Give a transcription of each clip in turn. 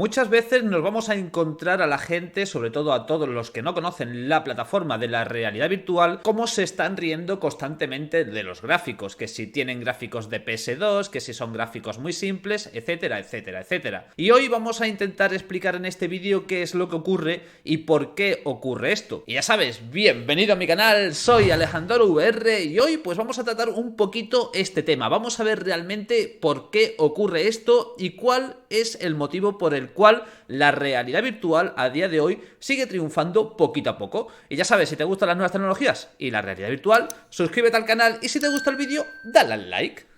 Muchas veces nos vamos a encontrar a la gente, sobre todo a todos los que no conocen la plataforma de la realidad virtual, cómo se están riendo constantemente de los gráficos, que si tienen gráficos de PS2, que si son gráficos muy simples, etcétera, etcétera, etcétera. Y hoy vamos a intentar explicar en este vídeo qué es lo que ocurre y por qué ocurre esto. Y ya sabes, bienvenido a mi canal, soy Alejandro VR y hoy pues vamos a tratar un poquito este tema. Vamos a ver realmente por qué ocurre esto y cuál es el motivo por el cual la realidad virtual a día de hoy sigue triunfando poquito a poco. Y ya sabes, si te gustan las nuevas tecnologías y la realidad virtual, suscríbete al canal y si te gusta el vídeo, dale al like.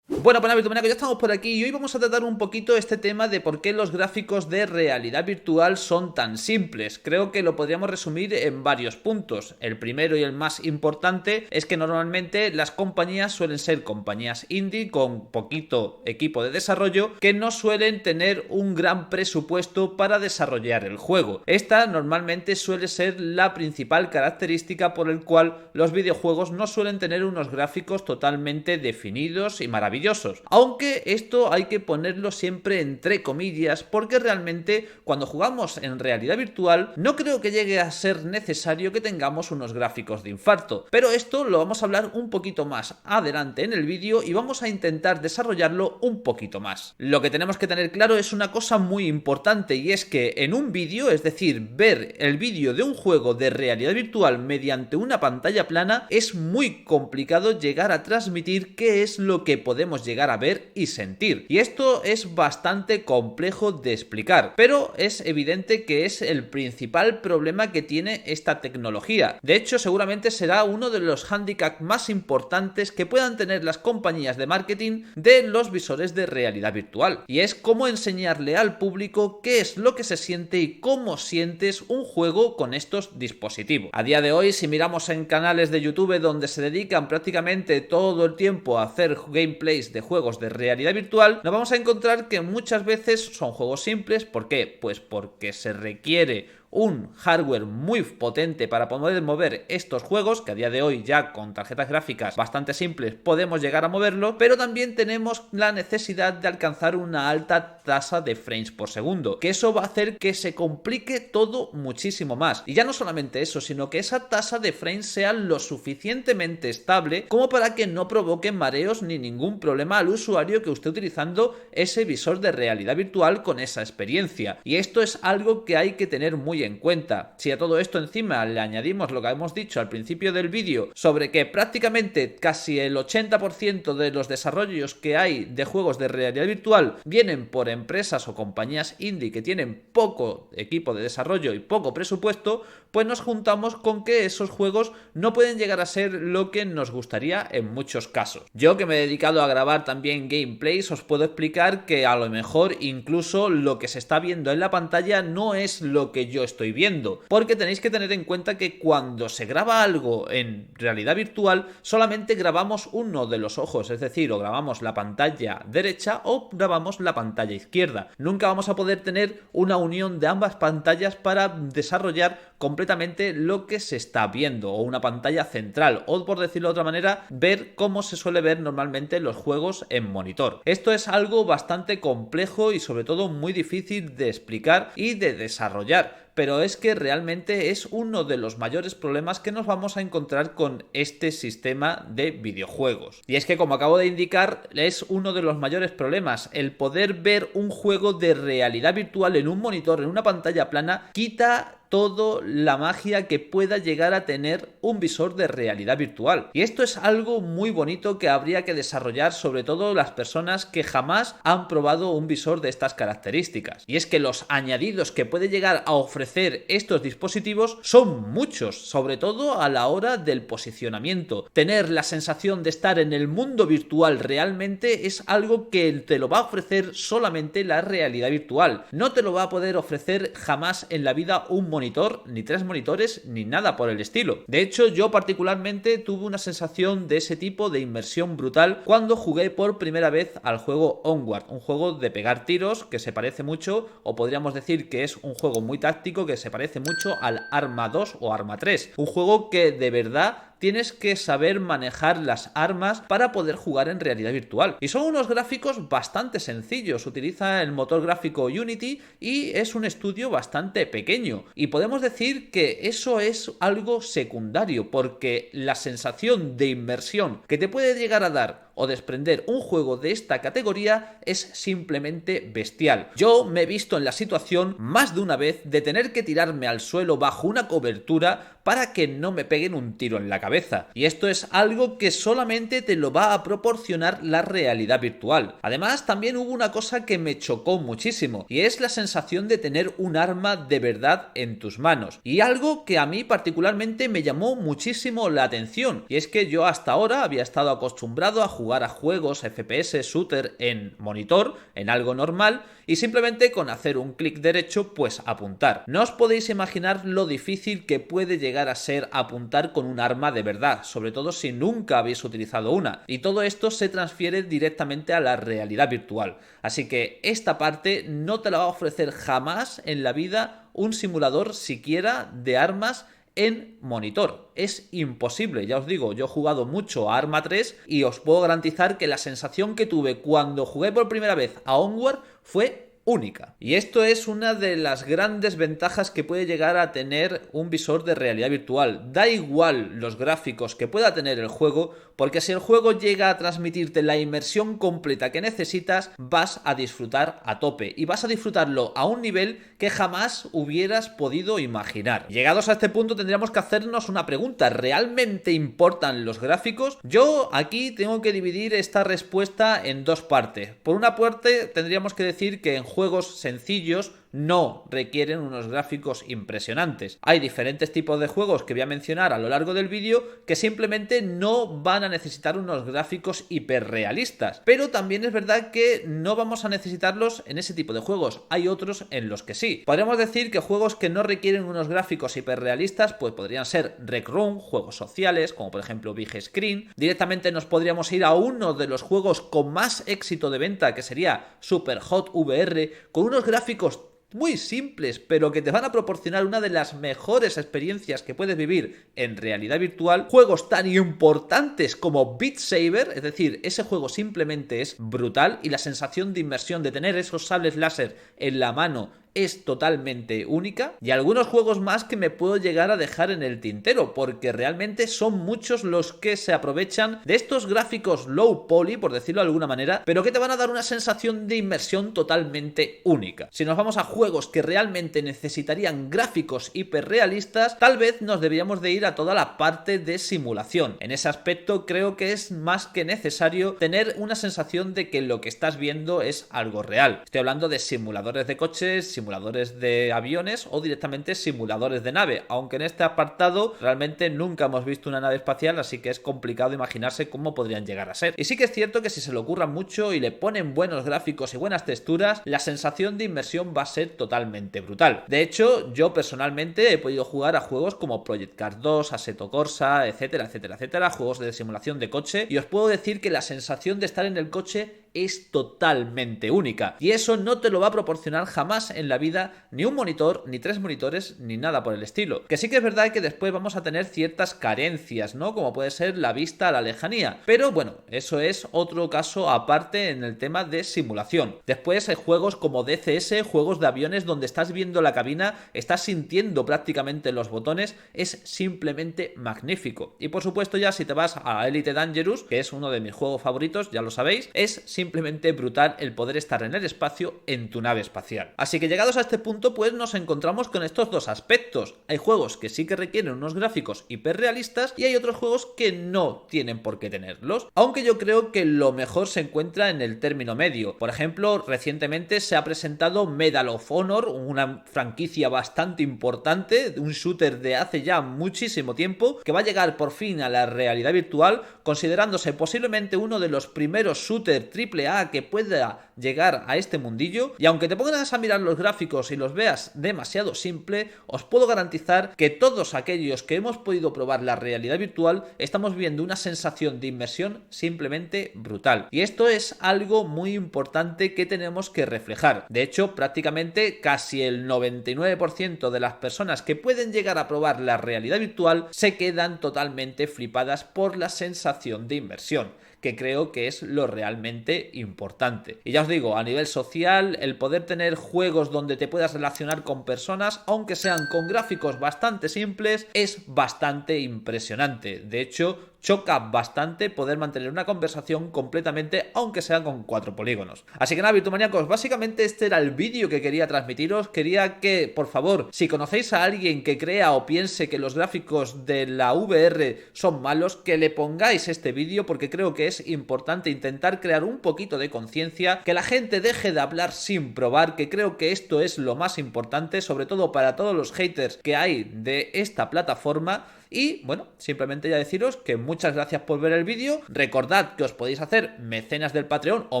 Bueno, pues nada, ya estamos por aquí y hoy vamos a tratar un poquito este tema de por qué los gráficos de realidad virtual son tan simples. Creo que lo podríamos resumir en varios puntos. El primero y el más importante es que normalmente las compañías suelen ser compañías indie con poquito equipo de desarrollo que no suelen tener un gran presupuesto para desarrollar el juego. Esta normalmente suele ser la principal característica por el cual los videojuegos no suelen tener unos gráficos totalmente definidos y maravillosos. Aunque esto hay que ponerlo siempre entre comillas, porque realmente cuando jugamos en realidad virtual no creo que llegue a ser necesario que tengamos unos gráficos de infarto. Pero esto lo vamos a hablar un poquito más adelante en el vídeo y vamos a intentar desarrollarlo un poquito más. Lo que tenemos que tener claro es una cosa muy importante y es que en un vídeo, es decir, ver el vídeo de un juego de realidad virtual mediante una pantalla plana, es muy complicado llegar a transmitir qué es lo que podemos llegar a ver y sentir. Y esto es bastante complejo de explicar, pero es evidente que es el principal problema que tiene esta tecnología. De hecho, seguramente será uno de los handicaps más importantes que puedan tener las compañías de marketing de los visores de realidad virtual. Y es cómo enseñarle al público qué es lo que se siente y cómo sientes un juego con estos dispositivos. A día de hoy, si miramos en canales de YouTube donde se dedican prácticamente todo el tiempo a hacer gameplays de juegos de realidad virtual, nos vamos a encontrar que muchas veces son juegos simples. ¿Por qué? Pues porque se requiere un hardware muy potente para poder mover estos juegos, que a día de hoy ya con tarjetas gráficas bastante simples podemos llegar a moverlo, pero también tenemos la necesidad de alcanzar una alta tasa de frames por segundo, que eso va a hacer que se complique todo muchísimo más. Y ya no solamente eso, sino que esa tasa de frames sea lo suficientemente estable como para que no provoque mareos ni ningún problema al usuario que esté utilizando ese visor de realidad virtual con esa experiencia. Y esto es algo que hay que tener muy en cuenta. Si a todo esto encima le añadimos lo que hemos dicho al principio del vídeo sobre que prácticamente casi el 80% de los desarrollos que hay de juegos de realidad virtual vienen por empresas o compañías indie que tienen poco equipo de desarrollo y poco presupuesto, pues nos juntamos con que esos juegos no pueden llegar a ser lo que nos gustaría en muchos casos. Yo, que me he dedicado a grabar también gameplays, os puedo explicar que a lo mejor incluso lo que se está viendo en la pantalla no es lo que yo estoy viendo, porque tenéis que tener en cuenta que cuando se graba algo en realidad virtual solamente grabamos uno de los ojos, es decir, o grabamos la pantalla derecha o grabamos la pantalla izquierda. Nunca vamos a poder tener una unión de ambas pantallas para desarrollar completamente lo que se está viendo, o una pantalla central, o por decirlo de otra manera, ver cómo se suele ver normalmente los juegos en monitor. Esto es algo bastante complejo y sobre todo muy difícil de explicar y de desarrollar, pero es que realmente es uno de los mayores problemas que nos vamos a encontrar con este sistema de videojuegos. Y es que, como acabo de indicar, es uno de los mayores problemas. El poder ver un juego de realidad virtual en un monitor, en una pantalla plana, quita toda la magia que pueda llegar a tener un visor de realidad virtual. Y esto es algo muy bonito que habría que desarrollar, sobre todo las personas que jamás han probado un visor de estas características. Y es que los añadidos que puede llegar a ofrecer estos dispositivos son muchos, sobre todo a la hora del posicionamiento. Tener la sensación de estar en el mundo virtual realmente es algo que te lo va a ofrecer solamente la realidad virtual. No te lo va a poder ofrecer jamás en la vida un monitor monitor, ni 3 monitores, ni nada por el estilo. De hecho, yo particularmente tuve una sensación de ese tipo de inmersión brutal cuando jugué por primera vez al juego Onward, un juego de pegar tiros que se parece mucho, o podríamos decir que es un juego muy táctico que se parece mucho al Arma 2 o Arma 3, un juego que de verdad tienes que saber manejar las armas para poder jugar en realidad virtual. Y son unos gráficos bastante sencillos, utiliza el motor gráfico Unity y es un estudio bastante pequeño. Y podemos decir que eso es algo secundario, porque la sensación de inmersión que te puede llegar a dar o desprender un juego de esta categoría es simplemente bestial. Yo me he visto en la situación más de una vez de tener que tirarme al suelo bajo una cobertura para que no me peguen un tiro en la cabeza. Y esto es algo que solamente te lo va a proporcionar la realidad virtual. Además, también hubo una cosa que me chocó muchísimo, y es la sensación de tener un arma de verdad en tus manos. Y algo que a mí particularmente me llamó muchísimo la atención, y es que yo hasta ahora había estado acostumbrado a jugar a juegos FPS shooter en monitor, en algo normal, y simplemente con hacer un clic derecho pues apuntar. No os podéis imaginar lo difícil que puede llegar a ser apuntar con un arma de verdad, sobre todo si nunca habéis utilizado una, y todo esto se transfiere directamente a la realidad virtual. Así que esta parte no te la va a ofrecer jamás en la vida un simulador siquiera de armas en monitor. Es imposible, ya os digo, yo he jugado mucho a Arma 3 y os puedo garantizar que la sensación que tuve cuando jugué por primera vez a Onward fue única. Y esto es una de las grandes ventajas que puede llegar a tener un visor de realidad virtual. Da igual los gráficos que pueda tener el juego, porque si el juego llega a transmitirte la inmersión completa que necesitas, vas a disfrutar a tope y vas a disfrutarlo a un nivel que jamás hubieras podido imaginar. Llegados a este punto tendríamos que hacernos una pregunta: ¿realmente importan los gráficos? Yo aquí tengo que dividir esta respuesta en dos partes. Por una parte tendríamos que decir que en juegos sencillos no requieren unos gráficos impresionantes. Hay diferentes tipos de juegos que voy a mencionar a lo largo del vídeo que simplemente no van a necesitar unos gráficos hiperrealistas, pero también es verdad que no vamos a necesitarlos en ese tipo de juegos. Hay otros en los que sí. Podríamos decir que juegos que no requieren unos gráficos hiperrealistas pues podrían ser Rec Room, juegos sociales como por ejemplo Big Screen. Directamente nos podríamos ir a uno de los juegos con más éxito de venta, que sería Superhot VR, con unos gráficos muy simples, pero que te van a proporcionar una de las mejores experiencias que puedes vivir en realidad virtual. Juegos tan importantes como Beat Saber, es decir, ese juego simplemente es brutal y la sensación de inmersión de tener esos sables láser en la mano es totalmente única. Y algunos juegos más que me puedo llegar a dejar en el tintero, porque realmente son muchos los que se aprovechan de estos gráficos low poly, por decirlo de alguna manera, pero que te van a dar una sensación de inmersión totalmente única. Si nos vamos a juegos que realmente necesitarían gráficos hiperrealistas, tal vez nos deberíamos de ir a toda la parte de simulación. En ese aspecto creo que es más que necesario tener una sensación de que lo que estás viendo es algo real. Estoy hablando de simuladores de coches, simuladores de aviones o directamente simuladores de nave, aunque en este apartado realmente nunca hemos visto una nave espacial, así que es complicado imaginarse cómo podrían llegar a ser. Y sí que es cierto que si se lo ocurran mucho y le ponen buenos gráficos y buenas texturas, la sensación de inmersión va a ser totalmente brutal. De hecho, yo personalmente he podido jugar a juegos como Project Cars 2, Assetto Corsa, etcétera, etcétera, etcétera, juegos de simulación de coche, y os puedo decir que la sensación de estar en el coche es totalmente única, y eso no te lo va a proporcionar jamás en la vida ni un monitor, ni 3 monitores, ni nada por el estilo. Que sí que es verdad que después vamos a tener ciertas carencias, ¿no? Como puede ser la vista a la lejanía, pero bueno, eso es otro caso aparte en el tema de simulación. Después hay juegos como DCS, juegos de aviones donde estás viendo la cabina, estás sintiendo prácticamente los botones, es simplemente magnífico. Y por supuesto ya si te vas a Elite Dangerous, que es uno de mis juegos favoritos, ya lo sabéis, es simplemente brutal el poder estar en el espacio en tu nave espacial. Así que llegados a este punto pues nos encontramos con estos dos aspectos. Hay juegos que sí que requieren unos gráficos hiperrealistas y hay otros juegos que no tienen por qué tenerlos, aunque yo creo que lo mejor se encuentra en el término medio. Por ejemplo, recientemente se ha presentado Medal of Honor, una franquicia bastante importante, un shooter de hace ya muchísimo tiempo, que va a llegar por fin a la realidad virtual, considerándose posiblemente uno de los primeros shooters triple A que pueda llegar a este mundillo, y aunque te pongas a mirar los gráficos y los veas demasiado simple, os puedo garantizar que todos aquellos que hemos podido probar la realidad virtual estamos viendo una sensación de inmersión simplemente brutal. Y esto es algo muy importante que tenemos que reflejar. De hecho, prácticamente casi el 99% de las personas que pueden llegar a probar la realidad virtual se quedan totalmente flipadas por la sensación de inmersión, que creo que es lo realmente importante. Y ya os digo, a nivel social, el poder tener juegos donde te puedas relacionar con personas, aunque sean con gráficos bastante simples, es bastante impresionante. De hecho, choca bastante poder mantener una conversación completamente, aunque sea con 4 polígonos. Así que nada, virtumaníacos, básicamente este era el vídeo que quería transmitiros. Quería que, por favor, si conocéis a alguien que crea o piense que los gráficos de la VR son malos, que le pongáis este vídeo, porque creo que es importante intentar crear un poquito de conciencia, que la gente deje de hablar sin probar, que creo que esto es lo más importante, sobre todo para todos los haters que hay de esta plataforma. Y bueno, simplemente ya deciros que muchas gracias por ver el vídeo. Recordad que os podéis hacer mecenas del Patreon o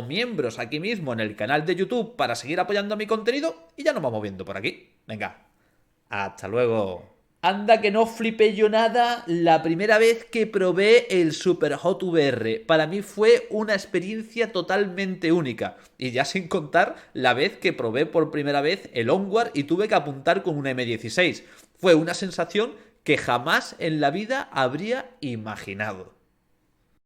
miembros aquí mismo en el canal de YouTube para seguir apoyando mi contenido, y ya nos vamos viendo por aquí. Venga, hasta luego. Anda que no flipé yo nada la primera vez que probé el Superhot VR. Para mí fue una experiencia totalmente única. Y ya sin contar la vez que probé por primera vez el Onward y tuve que apuntar con un M16. Fue una sensación que jamás en la vida habría imaginado.